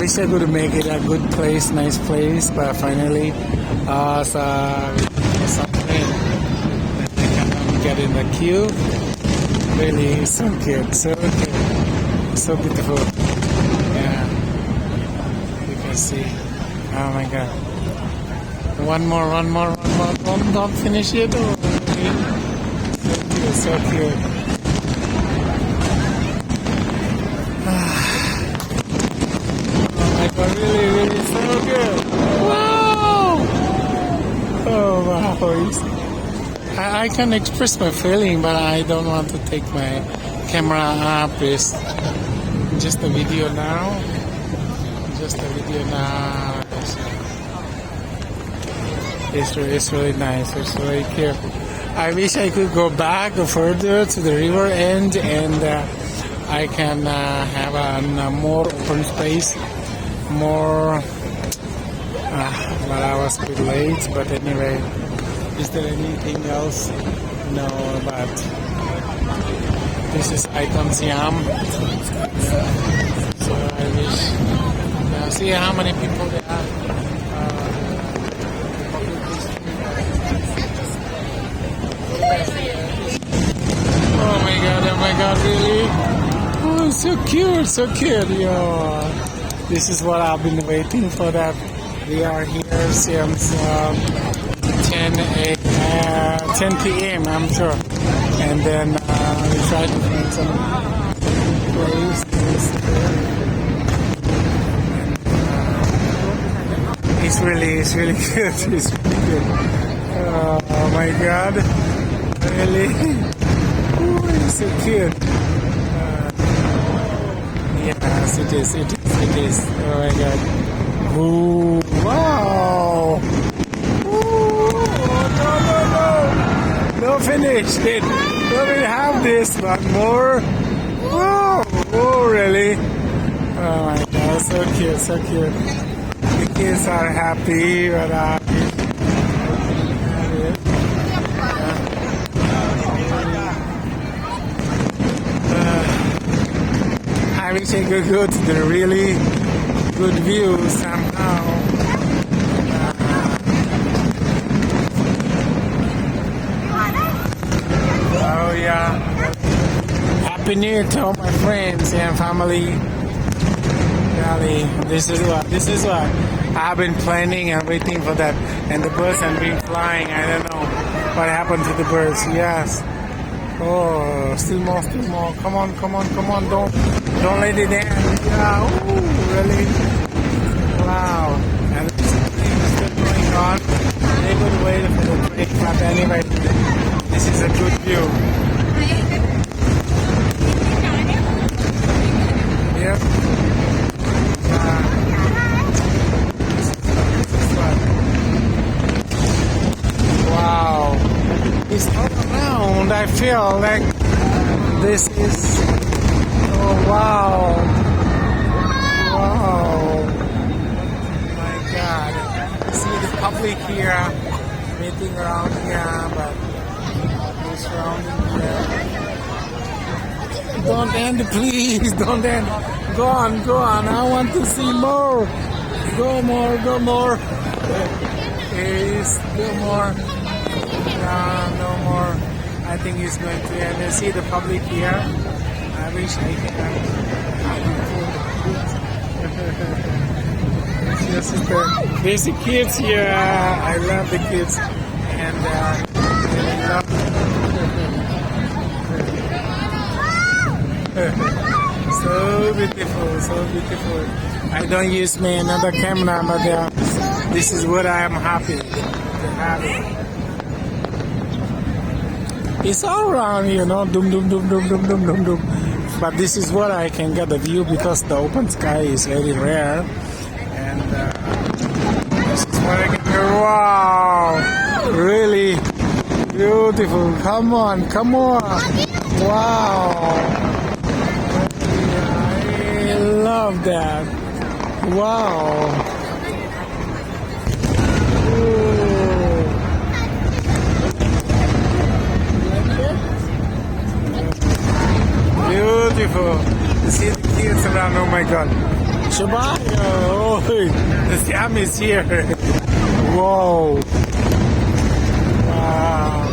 wish I could make it a good place, nice place, but finally, something that I can get in the queue. Really, so cute, so cute, so beautiful. Yeah, you can see. Oh my God. One more. Don't finish it. Oh, so cute. Oh my God, really, so good. Wow! Oh wow. I can express my feeling, but I don't want to take my camera up. It's just a video now. It's really nice. It's really cute. I wish I could go back further to the river end and I can have a more open space, more. But I was a bit late. But anyway, is there anything else? No, but this is Icon Siam. So I wish. See how many people there are. Oh my God, really? Oh, so cute. Yeah. This is what I've been waiting for. That we are here since 10 p.m. I'm sure, and then we try to find some place. It's really good. It's really good. Oh my God, really? Ooh, it's so cute. Yes, it is. Oh my God. Ooh, wow. Ooh, no. Don't finish it. Don't even have this, but more. Oh, really? Oh my God, so cute. The kids are happy, but I wish I could go to the really good view somehow. Oh yeah. Happy New Year to all my friends and family. Really, this is what I've been planning and waiting for that. And the birds have been flying. I don't know what happened to the birds. Yes. Oh, still more. Come on. Don't let it end. Yeah. Ooh, really? Wow. And it's still going on. They would wait for the break. But anyway, this is a good view. Yep. Wow. It's all around. I feel like this is. Oh wow. My God. See the public here meeting around here, but the surrounding here. Don't end, please. Don't end. Go on. I want to see more. Go more. Please, go more. No more. I think it's going to end. I see the public here. I wish I can. Yes, there's the kids here. I love the kids. And they love so beautiful. I don't use another camera, but this is what I am happy to have it. It's all around, doom. But this is what I can get the view because the open sky is very rare. And this is what I can do. Wow! Really beautiful. Come on. Wow! I love that. Wow! Beautiful. You see the kids around. Oh my God. Shibaya. Oh, the Siam is here. Whoa. Wow.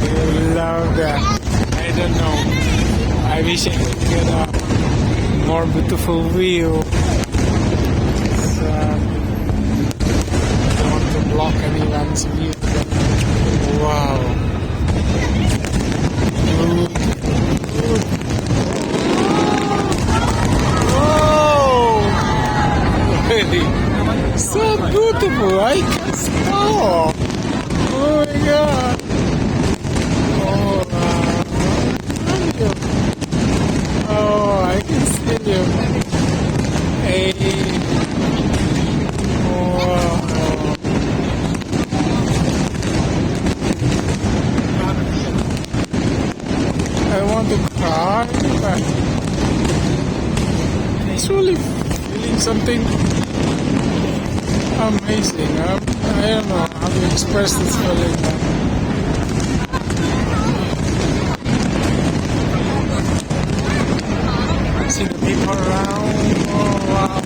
I love that. I don't know. I wish I could get a more beautiful view. So, I don't want to block anyone's view. Wow. Really? So beautiful. I can stop. Oh my god. Oh, oh, I can see you. Hey. Oh. I want to cry, but it's really feeling something amazing. I don't know how to express this feeling. See the people around. Oh wow.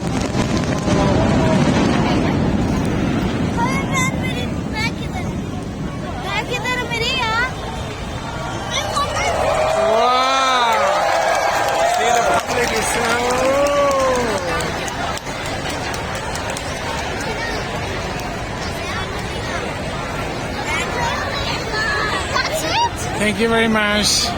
Wow. See the public is so. Thank you very much.